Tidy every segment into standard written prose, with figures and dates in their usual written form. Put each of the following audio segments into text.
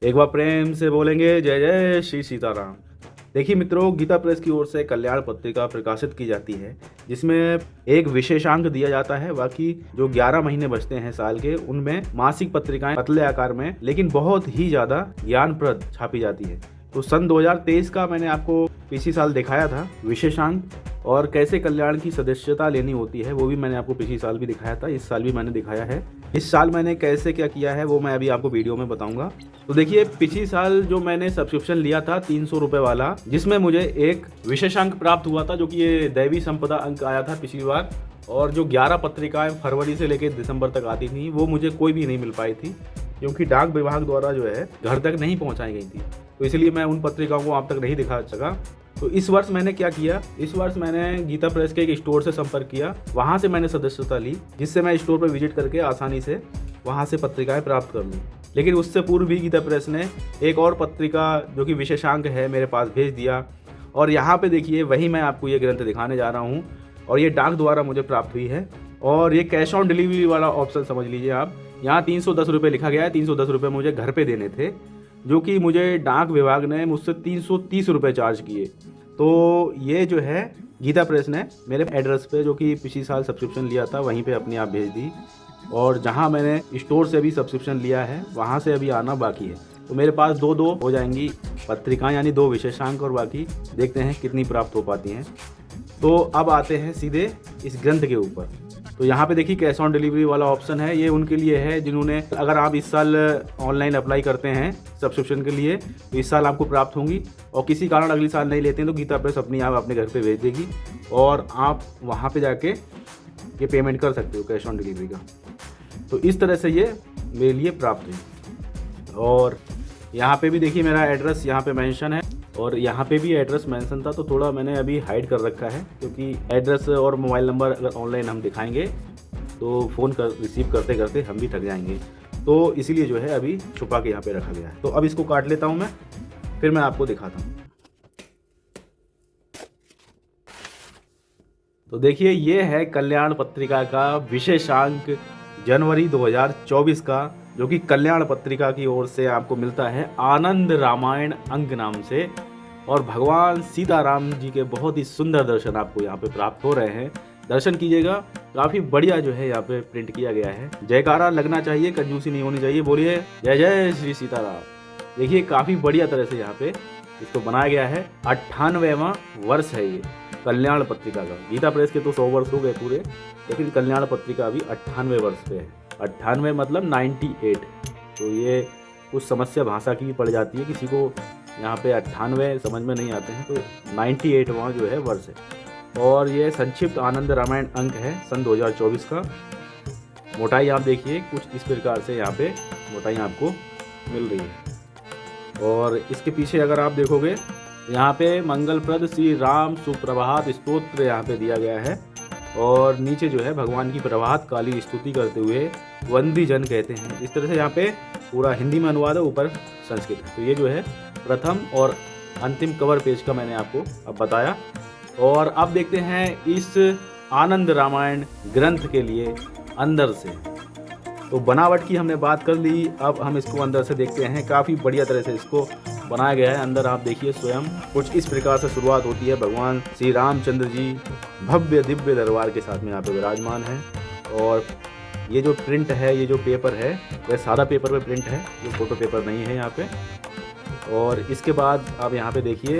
एक बार प्रेम से बोलेंगे जय जय श्री सीताराम। देखिए मित्रों, गीता प्रेस की ओर से कल्याण पत्रिका प्रकाशित की जाती है, जिसमें एक विशेषांक दिया जाता है। बाकी जो 11 महीने बचते हैं साल के, उनमें मासिक पत्रिकाएं पतले आकार में लेकिन बहुत ही ज्यादा ज्ञानप्रद छापी जाती है। तो सन 2023 का मैंने आपको पिछले साल दिखाया था विशेषांक, और कैसे कल्याण की सदस्यता लेनी होती है वो भी मैंने आपको पिछले साल भी दिखाया था। इस साल भी मैंने दिखाया है। इस साल मैंने कैसे क्या किया है वो मैं अभी आपको वीडियो में बताऊंगा। तो देखिए, पिछले साल जो मैंने सब्सक्रिप्शन लिया था 300 रुपये वाला, जिसमें मुझे एक विशेषांक प्राप्त हुआ था, जो कि ये दैवी संपदा अंक आया था पिछली बार। और जो 11 पत्रिकाएं फरवरी से लेकर दिसंबर तक आती थी, वो मुझे कोई भी नहीं मिल पाई थी, क्योंकि डाक विभाग द्वारा जो है घर तक नहीं पहुंचाई गई थी। तो इसलिए मैं उन पत्रिकाओं को आप तक नहीं दिखा सका। तो इस वर्ष मैंने क्या किया, इस वर्ष मैंने गीता प्रेस के एक स्टोर से संपर्क किया, वहाँ से मैंने सदस्यता ली, जिससे मैं स्टोर पर विजिट करके आसानी से वहाँ से पत्रिकाएं प्राप्त कर लूँ। लेकिन उससे पूर्व भी गीता प्रेस ने एक और पत्रिका जो कि विशेषांक है मेरे पास भेज दिया। और यहाँ पे देखिए, वही मैं आपको ये ग्रंथ दिखाने जा रहा हूँ, और ये डाक द्वारा मुझे प्राप्त हुई है। और ये कैश ऑन डिलीवरी वाला ऑप्शन समझ लीजिए आप। यहाँ 310 रुपये लिखा गया है। 310 रुपये मुझे घर पे देने थे, जो कि मुझे डाक विभाग ने मुझसे 330 रुपये चार्ज किए। तो ये जो है गीता प्रेस ने मेरे एड्रेस पे, जो कि पिछले साल सब्सक्रिप्शन लिया था, वहीं पे अपने आप भेज दी। और जहाँ मैंने स्टोर से भी सब्सक्रिप्शन लिया है, वहाँ से अभी आना बाकी है। तो मेरे पास दो हो जाएंगी पत्रिकाएं, यानी 2 विशेषांक, और बाकी देखते हैं कितनी प्राप्त हो पाती हैं। तो अब आते हैं सीधे इस ग्रंथ के ऊपर। तो यहाँ पे देखिए, कैश ऑन डिलीवरी वाला ऑप्शन है। ये उनके लिए है जिन्होंने, अगर आप इस साल ऑनलाइन अप्लाई करते हैं सब्सक्रिप्शन के लिए, तो इस साल आपको प्राप्त होंगी। और किसी कारण अगले साल नहीं लेते हैं, तो गीता प्रेस अपनी आप अपने घर पे भेज देगी, और आप वहाँ पे जाके ये पेमेंट कर सकते हो कैश ऑन डिलीवरी का। तो इस तरह से ये मेरे लिए प्राप्त हुई। और यहाँ पे भी देखिए, मेरा एड्रेस यहाँ पे मेंशन है, और यहाँ पे भी एड्रेस मेंशन था। तो थोड़ा मैंने अभी हाइड कर रखा है, क्योंकि एड्रेस और मोबाइल नंबर अगर ऑनलाइन हम दिखाएंगे तो फ़ोन रिसीव करते करते हम भी थक जाएंगे। तो इसीलिए जो है अभी छुपा के यहाँ पे रखा गया है। तो अब इसको काट लेता हूँ मैं, फिर मैं आपको दिखाता हूँ। तो देखिए, ये है कल्याण पत्रिका का विशेषांक जनवरी 2024 का, जो कि कल्याण पत्रिका की ओर से आपको मिलता है आनंद रामायण अंक नाम से। और भगवान सीताराम जी के बहुत ही सुंदर दर्शन आपको यहाँ पे प्राप्त हो रहे हैं। दर्शन कीजिएगा, काफ़ी बढ़िया जो है यहाँ पे प्रिंट किया गया है। जयकारा लगना चाहिए, कंजूसी नहीं होनी चाहिए। बोलिए जय जय श्री सीताराम। देखिए, काफ़ी बढ़िया तरह से यहाँ पे इसको बनाया गया है। 98वां वर्ष है ये कल्याण पत्रिका का। गीता प्रेस के तो 100 वर्ष हो गए पूरे, लेकिन कल्याण पत्रिका अभी 98 वर्ष पे है। 98 मतलब 98। तो ये कुछ समस्या भाषा की भी पड़ जाती है, किसी को यहाँ पे 98 समझ में नहीं आते हैं, तो 98वां जो है वर्ष है। और ये संक्षिप्त आनंद रामायण अंक है सन 2024 का। मोटाई आप देखिए कुछ इस प्रकार से यहाँ पे मोटाई आपको मिल रही है। और इसके पीछे अगर आप देखोगे, यहाँ पे मंगलप्रद श्री राम सुप्रभात स्तोत्र यहाँ पे दिया गया है, और नीचे जो है भगवान की प्रभात काली स्तुति करते हुए वंदी जन कहते हैं। इस तरह से यहाँ पे पूरा हिंदी में अनुवाद है, ऊपर संस्कृत है। तो ये जो है प्रथम और अंतिम कवर पेज का मैंने आपको अब बताया। और अब देखते हैं इस आनंद रामायण ग्रंथ के लिए अंदर से। तो बनावट की हमने बात कर ली, अब हम इसको अंदर से देखते हैं। काफ़ी बढ़िया तरह से इसको बनाया गया है। अंदर आप देखिए स्वयं कुछ इस प्रकार से शुरुआत होती है। भगवान श्री रामचंद्र जी भव्य दिव्य दरबार के साथ में यहाँ पे विराजमान है। और ये जो प्रिंट है, ये जो पेपर है, वह सादा पेपर पे प्रिंट है, ये फोटो पेपर नहीं है यहाँ पे। और इसके बाद आप यहाँ पे देखिए,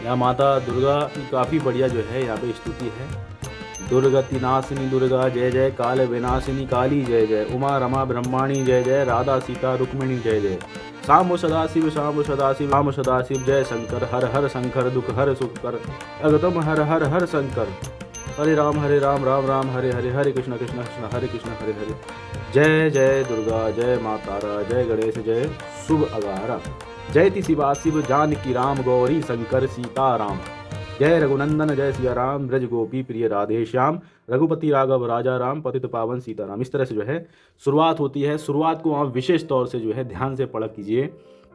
यहाँ माता दुर्गा की काफ़ी बढ़िया जो है यहाँ पे स्तुति है। दुर्गति नाशिनी दुर्गा जय जय, काल विनाशिनी काली जय जय, उमा रमा ब्रह्माणी जय जय, राधा सीता रुक्मिणी जय जय, शाम सदाशिव शाम सदाशिव राम सदाशिव जय शंकर, हर हर शंकर दुख हर सुख कर, अगतम हर हर हर शंकर, हरे राम राम राम हरे हरे, हरे कृष्ण कृष्ण कृष्ण हरे कृष्ण हरे हरे, जय जय दुर्गा जय माँ तारा, जय गणेश जय शुभ अगारा, जयति शिवा शिव जानकी राम गौरी शंकर सीताराम, जय रघुनंदन जय सिया राम, ब्रज गोपी प्रिय राधे श्याम, रघुपति राघव राजा राम, पतित पावन सीताराम। इस तरह से जो है शुरुआत होती है। शुरुआत को आप विशेष तौर से जो है ध्यान से पढ़ कीजिए,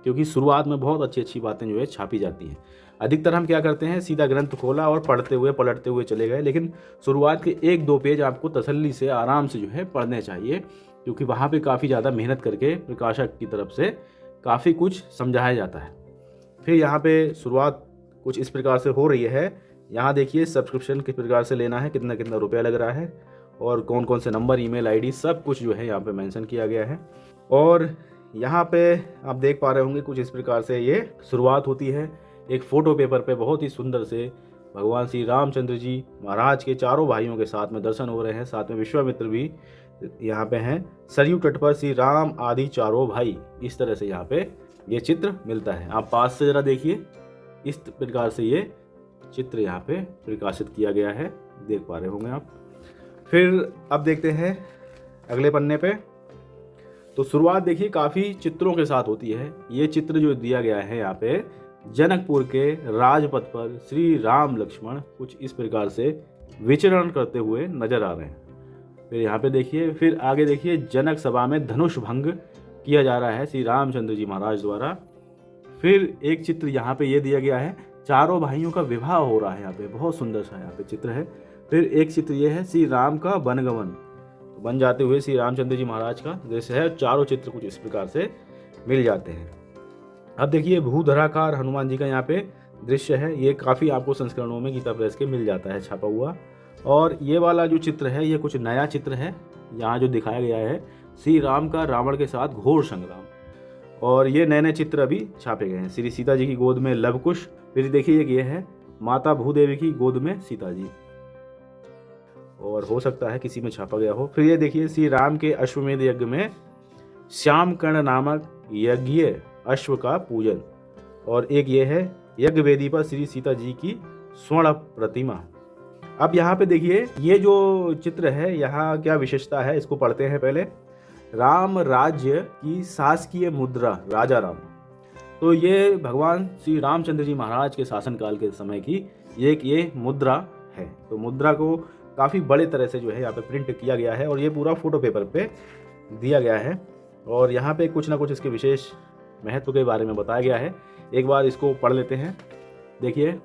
क्योंकि शुरुआत में बहुत अच्छी अच्छी बातें जो है छापी जाती हैं। अधिकतर हम क्या करते हैं, सीधा ग्रंथ खोला और पढ़ते हुए पलटते हुए चले गए, लेकिन शुरुआत के 1-2 पेज आपको तसल्ली से आराम से जो है पढ़ने चाहिए, क्योंकि वहाँ पे काफ़ी ज़्यादा मेहनत करके प्रकाशक की तरफ से काफ़ी कुछ समझाया जाता है। फिर यहाँ पे शुरुआत कुछ इस प्रकार से हो रही है। यहाँ देखिए सब्सक्रिप्शन किस प्रकार से लेना है, कितना कितना रुपया लग रहा है और कौन कौन से नंबर, ईमेल आईडी, सब कुछ जो है यहाँ पे मेंशन किया गया है। और यहाँ पे आप देख पा रहे होंगे कुछ इस प्रकार से ये शुरुआत होती है। एक फ़ोटो पेपर पे बहुत ही सुंदर से भगवान श्री रामचंद्र जी महाराज के चारों भाइयों के साथ में दर्शन हो रहे हैं, साथ में विश्वामित्र भी यहाँ पे हैं। सरयू तट पर श्री राम आदि चारों भाई, इस तरह से यहाँ पे ये चित्र मिलता है। आप पास से ज़रा देखिए, इस प्रकार से ये चित्र यहाँ पे प्रकाशित किया गया है, देख पा रहे होंगे आप। फिर अब देखते हैं अगले पन्ने पे। तो शुरुआत देखिए काफ़ी चित्रों के साथ होती है। ये चित्र जो दिया गया है यहाँ पे, जनकपुर के राजपथ पर श्री राम लक्ष्मण कुछ इस प्रकार से विचरण करते हुए नजर आ रहे हैं। फिर यहाँ पे देखिए, फिर आगे देखिए, जनक सभा में धनुष भंग किया जा रहा है श्री रामचंद्र जी महाराज द्वारा। फिर एक चित्र यहाँ पे ये दिया गया है, चारों भाइयों का विवाह हो रहा है। यहाँ पे बहुत सुंदर सा यहाँ पे चित्र है। फिर एक चित्र ये है श्री राम का वनगमन, तो बन जाते हुए श्री रामचंद्र जी महाराज का दृश्य है। चारों चित्र कुछ इस प्रकार से मिल जाते हैं। अब देखिए भूधराकार हनुमान जी का यहाँ पे दृश्य है। ये काफ़ी आपको संस्करणों में गीता प्रेस के मिल जाता है छापा हुआ। और ये वाला जो चित्र है ये कुछ नया चित्र है। यहाँ जो दिखाया गया है श्री राम का रावण के साथ घोर संग्राम, और ये नए नए चित्र अभी छापे गए हैं। श्री सीता जी की गोद में लवकुश, फिर देखिए ये है माता भूदेवी की गोद में सीता जी, और हो सकता है किसी में छापा गया हो। फिर ये देखिए श्री राम के अश्वमेध यज्ञ में श्याम कर्ण नामक यज्ञ अश्व का पूजन, और एक ये है यज्ञ वेदी पर श्री सीता जी की स्वर्ण प्रतिमा। अब यहाँ पे देखिए ये जो चित्र है यहाँ क्या विशेषता है, इसको पढ़ते हैं पहले। राम राज्य की शासकीय मुद्रा राजा राम, तो ये भगवान श्री रामचंद्र जी महाराज के शासनकाल के समय की ये मुद्रा है। तो मुद्रा को काफ़ी बड़े तरह से जो है यहाँ पे प्रिंट किया गया है, और ये पूरा फोटो पेपर पे दिया गया है। और यहाँ पे कुछ ना कुछ इसके विशेष महत्व के बारे में बताया गया है। एक बार इसको पढ़ लेते हैं। देखिए,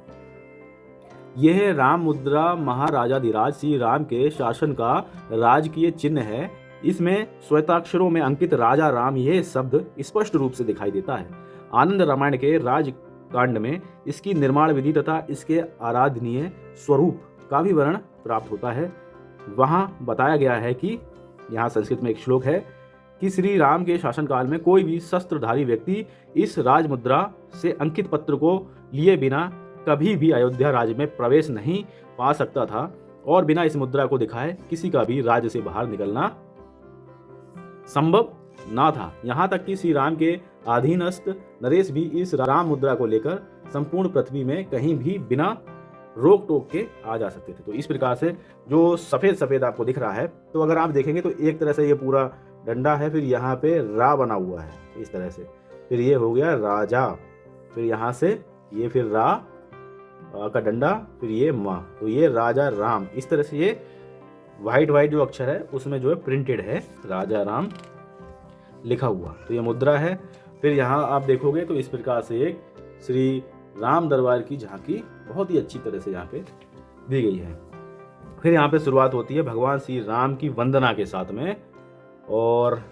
यह राम मुद्रा महाराजाधिराज श्री राम के शासन का राजकीय चिन्ह है। इसमें श्वेताक्षरों में अंकित राजा राम यह शब्द स्पष्ट रूप से दिखाई देता है। आनंद रामायण के राजकांड में इसकी निर्माण विधि तथा इसके आराधनीय स्वरूप का भी वर्णन प्राप्त होता है। वहाँ बताया गया है कि यहाँ संस्कृत में एक श्लोक है कि श्री राम के शासनकाल में कोई भी शस्त्रधारी व्यक्ति इस राजमुद्रा से अंकित पत्र को लिए बिना कभी भी अयोध्या राज्य में प्रवेश नहीं पा सकता था, और बिना इस मुद्रा को दिखाए किसी का भी राज्य से बाहर निकलना संभव ना था। यहाँ तक कि श्री राम के अधीनस्थ नरेश भी इस राम मुद्रा को लेकर संपूर्ण पृथ्वी में कहीं भी बिना रोक टोक के आ जा सकते थे। तो इस प्रकार से जो सफ़ेद सफ़ेद आपको दिख रहा है, तो अगर आप देखेंगे तो एक तरह से ये पूरा डंडा है, फिर यहाँ पे रा बना हुआ है इस तरह से, फिर ये हो गया राजा, फिर यहाँ से ये फिर रा का डंडा, फिर ये माँ, तो ये राजा राम। इस तरह से ये वाइट जो अक्षर है उसमें जो है प्रिंटेड है राजा राम लिखा हुआ, तो ये मुद्रा है। फिर यहाँ आप देखोगे तो इस प्रकार से एक श्री राम दरबार की झांकी बहुत ही अच्छी तरह से यहाँ पे दी गई है। फिर यहाँ पे शुरुआत होती है भगवान श्री राम की वंदना के साथ में, और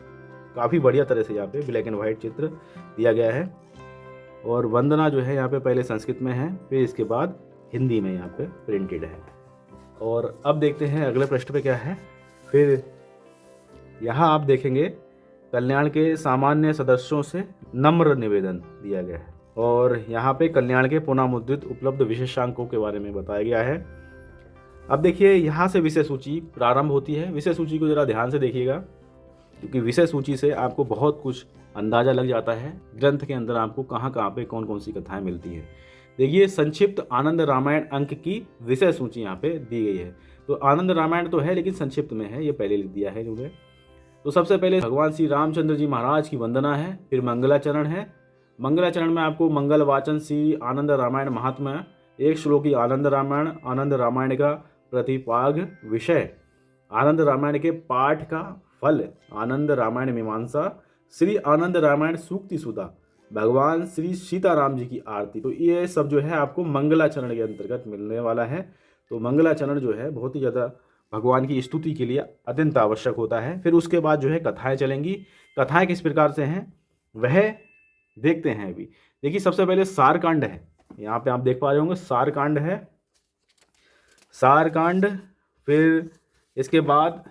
काफ़ी बढ़िया तरह से यहाँ पे ब्लैक एंड वाइट चित्र दिया गया है। और वंदना जो है यहाँ पे पहले संस्कृत में है, फिर इसके बाद हिंदी में यहाँ पे प्रिंटेड है। और अब देखते हैं अगले पृष्ठ पे क्या है। फिर यहाँ आप देखेंगे कल्याण के सामान्य सदस्यों से नम्र निवेदन दिया गया है, और यहाँ पे कल्याण के पुनः मुद्रित उपलब्ध विशेषांकों के बारे में बताया गया है। अब देखिए यहाँ से विषय सूची प्रारंभ होती है। विषय सूची को ज़रा ध्यान से देखिएगा, क्योंकि विषय सूची से आपको बहुत कुछ अंदाज़ा लग जाता है ग्रंथ के अंदर आपको कहाँ कहाँ पे कौन कौन सी कथाएं मिलती हैं। देखिए संक्षिप्त आनंद रामायण अंक की विषय सूची यहाँ पे दी गई है। तो आनंद रामायण तो है लेकिन संक्षिप्त में है, ये पहले लिख दिया है इन्होंने। तो सबसे पहले भगवान श्री रामचंद्र जी महाराज की वंदना है, फिर मंगलाचरण है। मंगलाचरण में आपको मंगल वाचन श्री आनंद रामायण महात्म्य, एक श्लोकी आनंद रामायण का प्रतिपाग विषय, आनंद रामायण के पाठ का फल, आनंद रामायण मीमांसा, श्री आनंद रामायण सूक्ति सुधा, भगवान श्री सीताराम जी की आरती। तो ये सब जो है आपको मंगलाचरण के अंतर्गत मिलने वाला है। तो मंगलाचरण जो है बहुत ही ज़्यादा भगवान की स्तुति के लिए अत्यंत आवश्यक होता है। फिर उसके बाद जो है कथाएं चलेंगी। कथाएं किस प्रकार से हैं, वह देखते हैं अभी। देखिए सबसे पहले सार कांड है, यहाँ पे आप देख पा रहे होंगे सार कांड है, सार कांड। फिर इसके बाद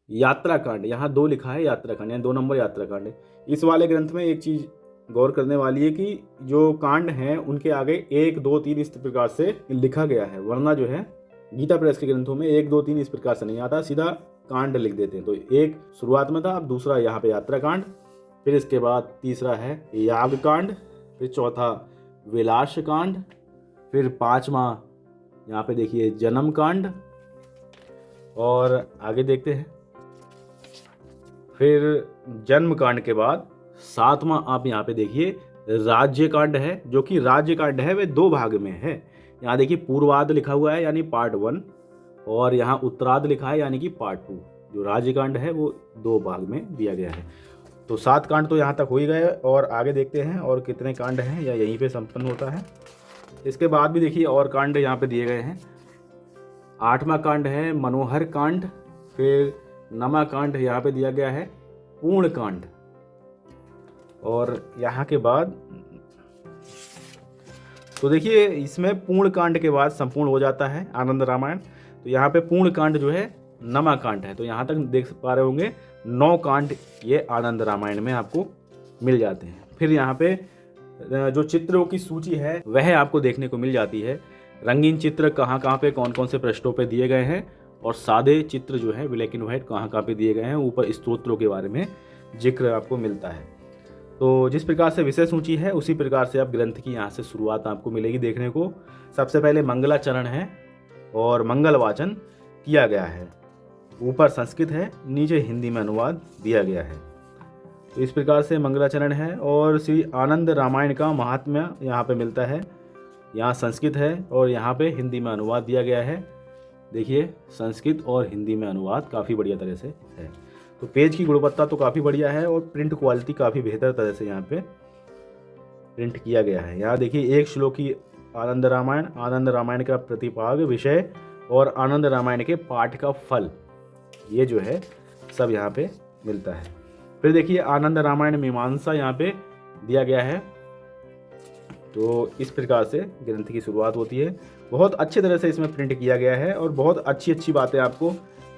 यात्रा कांड, यहाँ 2 लिखा है यात्रा कांड, यानी 2 नंबर यात्रा कांड है। इस वाले ग्रंथ में एक चीज गौर करने वाली है कि जो कांड हैं उनके आगे 1 2 3 इस प्रकार से लिखा गया है, वरना जो है गीता प्रेस के ग्रंथों में 1 2 3 इस प्रकार से नहीं आता, सीधा कांड लिख देते हैं। तो एक शुरुआत में था, अब दूसरा यहाँ पे यात्रा कांड, फिर इसके बाद तीसरा है याग कांड, फिर चौथा विलास कांड, फिर पांचवा यहाँ पे देखिए जन्म कांड, और आगे देखते हैं। फिर जन्म कांड के बाद सातवां आप यहाँ पे देखिए राज्य कांड है, जो कि राज्य कांड है वे 2 भाग में है। यहाँ देखिए पूर्वार्ध लिखा हुआ है यानी पार्ट 1, और यहाँ उत्तरार्ध लिखा है यानी कि पार्ट 2। जो राज्य कांड है वो 2 भाग में दिया गया है। तो 7 कांड तो यहाँ तक हो ही गए, और आगे देखते हैं और कितने कांड हैं या यहीं पे संपन्न होता है। इसके बाद भी देखिए और कांड यहाँ पे दिए गए हैं। 8वां कांड है मनोहर कांड, फिर 9वां कांड यहाँ पे दिया गया है पूर्ण कांड, और यहाँ के बाद तो देखिए इसमें पूर्ण कांड के बाद संपूर्ण हो जाता है आनंद रामायण। तो यहाँ पे पूर्ण कांड जो है 9वां कांड है। तो यहाँ तक देख पा रहे होंगे 9 कांड ये आनंद रामायण में आपको मिल जाते हैं। फिर यहाँ पे जो चित्रों की सूची है वह आपको देखने को मिल जाती है। रंगीन चित्र कहाँ कहाँ पे कौन कौन से पृष्ठों पे दिए गए हैं, और सादे चित्र जो है ब्लैक एंड व्हाइट कहाँ कहाँ पे दिए गए हैं, ऊपर स्तोत्रों के बारे में जिक्र आपको मिलता है। तो जिस प्रकार से विषय सूची है उसी प्रकार से आप ग्रंथ की यहाँ से शुरुआत आपको मिलेगी देखने को। सबसे पहले मंगलाचरण है और मंगल वाचन किया गया है, ऊपर संस्कृत है, नीचे हिंदी में अनुवाद दिया गया है। तो इस प्रकार से मंगलाचरण है, और श्री आनंद रामायण का महात्म्य यहाँ पे मिलता है। यहाँ संस्कृत है और यहाँ पे हिंदी में अनुवाद दिया गया है। देखिए संस्कृत और हिंदी में अनुवाद काफ़ी बढ़िया तरह से है। तो पेज की गुणवत्ता तो काफ़ी बढ़िया है, और प्रिंट क्वालिटी काफ़ी बेहतर तरह से यहाँ पे प्रिंट किया गया है। यहाँ देखिए एक श्लोकी आनंद रामायण का प्रतिपाग विषय और आनंद रामायण के पाठ का फल, ये जो है सब यहाँ पे मिलता है। फिर देखिए आनंद रामायण मीमांसा यहाँ पे दिया गया है। तो इस प्रकार से ग्रंथ की शुरुआत होती है। बहुत अच्छे तरह से इसमें प्रिंट किया गया है, और बहुत अच्छी अच्छी बातें आपको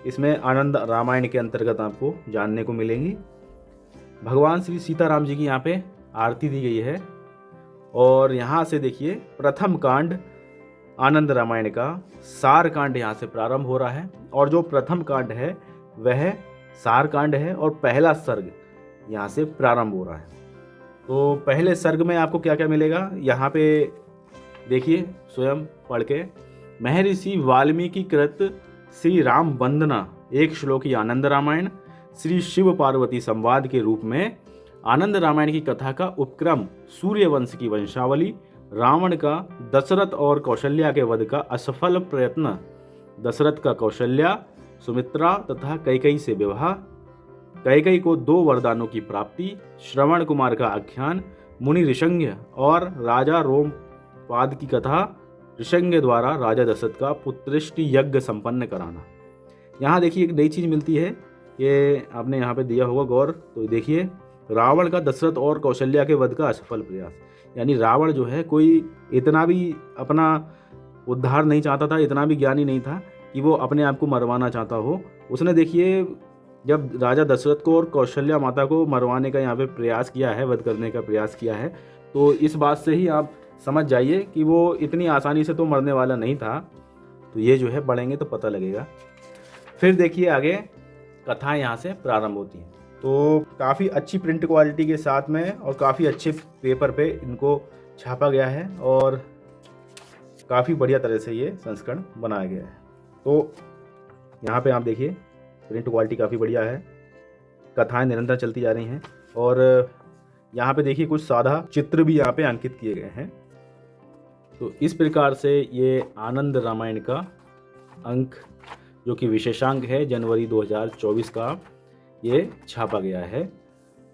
इसमें आनंद रामायण के अंतर्गत आपको जानने को मिलेंगी। भगवान श्री सीताराम जी की यहाँ पे आरती दी गई है, और यहाँ से देखिए प्रथम कांड आनंद रामायण का सार कांड यहाँ से प्रारंभ हो रहा है, और जो प्रथम कांड है वह सार कांड है, और पहला सर्ग यहाँ से प्रारंभ हो रहा है। तो पहले सर्ग में आपको क्या क्या मिलेगा यहाँ पे देखिए स्वयं पढ़ के। महर्षि वाल्मीकि कृत श्री राम वंदना एक श्लोकी आनंद रामायण, श्री शिव पार्वती संवाद के रूप में आनंद रामायण की कथा का उपक्रम सूर्यवंश की वंशावली, रावण का दशरथ और कौशल्या के वध का असफल प्रयत्न, दशरथ का कौशल्या, सुमित्रा तथा कैकेयी से विवाह, कैकेयी को 2 वरदानों की प्राप्ति, श्रवण कुमार का आख्यान, मुनि ऋषंग्य और राजा रोमपाद की कथा, ऋषंग्य द्वारा राजा दशरथ का पुत्रेष्टि यज्ञ संपन्न कराना। यहाँ देखिए एक नई चीज़ मिलती है, ये आपने यहाँ पे दिया होगा गौर। तो देखिए रावण का दशरथ और कौशल्या के वध का असफल प्रयास, यानी रावण जो है कोई इतना भी अपना उद्धार नहीं चाहता था, इतना भी ज्ञानी नहीं था कि वो अपने आप को मरवाना चाहता हो। उसने देखिए जब राजा दशरथ को और कौशल्या माता को मरवाने का यहाँ पे प्रयास किया है, वध करने का प्रयास किया है, तो इस बात से ही आप समझ जाइए कि वो इतनी आसानी से तो मरने वाला नहीं था। तो ये जो है पढ़ेंगे तो पता लगेगा। फिर देखिए आगे कथाएं यहाँ से प्रारंभ होती हैं। तो काफ़ी अच्छी प्रिंट क्वालिटी के साथ में और काफ़ी अच्छे पेपर पे इनको छापा गया है, और काफ़ी बढ़िया तरह से ये संस्करण बनाया गया है। तो यहाँ पे आप देखिए प्रिंट क्वालिटी काफ़ी बढ़िया है, कथाएं निरंतर चलती जा रही हैं, और यहाँ पे देखिए कुछ सादा चित्र भी यहाँ पे अंकित किए गए हैं। तो इस प्रकार से ये आनंद रामायण का अंक जो कि विशेषांक है जनवरी 2024 का, ये छापा गया है।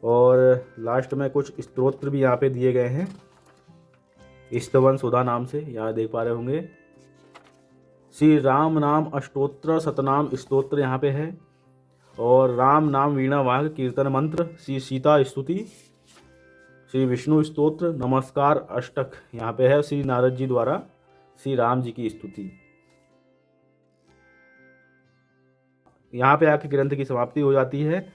और लास्ट में कुछ स्तोत्र भी यहाँ पे दिए गए हैं, स्तवन सुधा नाम से, यहाँ देख पा रहे होंगे। श्री राम नाम अष्टोत्र शतनाम स्तोत्र यहाँ पे है, और राम नाम वीणा वाग कीर्तन मंत्र, श्री सीता स्तुति, श्री विष्णु स्तोत्र नमस्कार अष्टक यहाँ पे है, श्री नारद जी द्वारा श्री राम जी की स्तुति। यहाँ पे आके ग्रंथ की समाप्ति हो जाती है,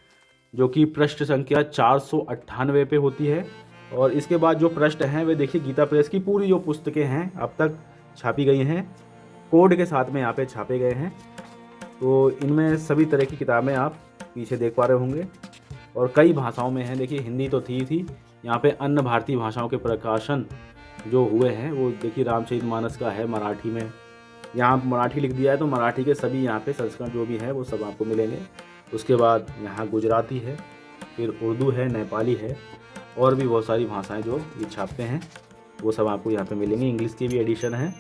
जो कि पृष्ठ संख्या 498 पे होती है। और इसके बाद जो पृष्ठ हैं वे देखिए, गीता प्रेस की पूरी जो पुस्तकें हैं अब तक छापी गई हैं, कोड के साथ में यहाँ पे छापे गए हैं। तो इनमें सभी तरह की किताबें आप पीछे देख पा रहे होंगे और कई भाषाओं में हैं। देखिए हिंदी तो थी यहाँ पे अन्य भारतीय भाषाओं के प्रकाशन जो हुए हैं वो देखिए रामचरितमानस का है मराठी में, यहाँ मराठी लिख दिया है तो मराठी के सभी यहाँ पे संस्करण जो भी हैं वो सब आपको मिलेंगे। उसके बाद यहाँ गुजराती है, फिर उर्दू है, नेपाली है और भी बहुत सारी भाषाएं जो ये छापते हैं वो सब आपको यहाँ पे मिलेंगे। इंग्लिश की भी एडिशन है।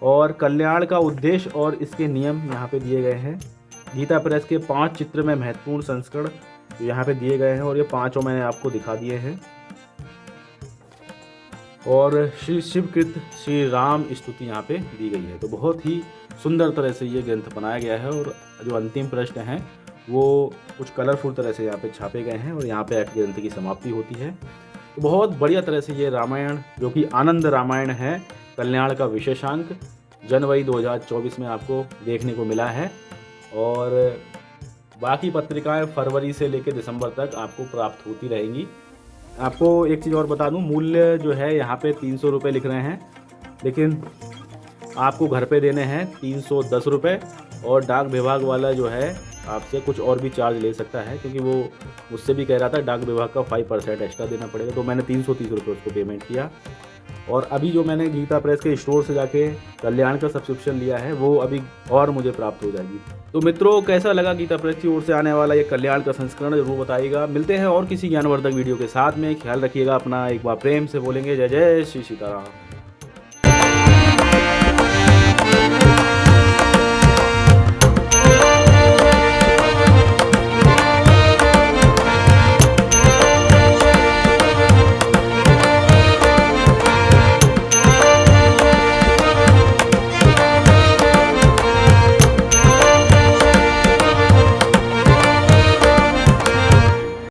और कल्याण का उद्देश्य और इसके नियम यहाँ पे दिए गए हैं। गीता प्रेस के 5 चित्र में महत्वपूर्ण संस्करण जो यहाँ पे दिए गए हैं और ये 5 मैंने आपको दिखा दिए हैं। और श्री शिवकृत श्री राम स्तुति यहाँ पे दी गई है। तो बहुत ही सुंदर तरह से ये ग्रंथ बनाया गया है और जो अंतिम प्रश्न हैं वो कुछ कलरफुल तरह से यहाँ पे छापे गए हैं और यहाँ पे ग्रंथ की समाप्ति होती है। तो बहुत बढ़िया तरह से ये रामायण जो कि आनंद रामायण है, कल्याण का विशेषांक जनवरी 2024 में आपको देखने को मिला है। और बाकी पत्रिकाएं फरवरी से लेकर दिसंबर तक आपको प्राप्त होती रहेंगी। आपको एक चीज़ और बता दूं, मूल्य जो है यहाँ पे 300 रुपये लिख रहे हैं, लेकिन आपको घर पे देने हैं 310 रुपये। और डाक विभाग वाला जो है आपसे कुछ और भी चार्ज ले सकता है, क्योंकि वो मुझसे भी कह रहा था डाक विभाग का 5% एक्स्ट्रा देना पड़ेगा। तो मैंने 330 रुपये उसको पेमेंट किया। और अभी जो मैंने गीता प्रेस के स्टोर से जाके कल्याण का सब्सक्रिप्शन लिया है वो अभी और मुझे प्राप्त हो जाएगी। तो मित्रों, कैसा लगा गीता प्रेस की ओर से आने वाला ये कल्याण का संस्करण, जरूर बताइएगा। मिलते हैं और किसी ज्ञानवर्धक वीडियो के साथ में। ख्याल रखिएगा अपना। एक बार प्रेम से बोलेंगे जय जय श्री सीताराम।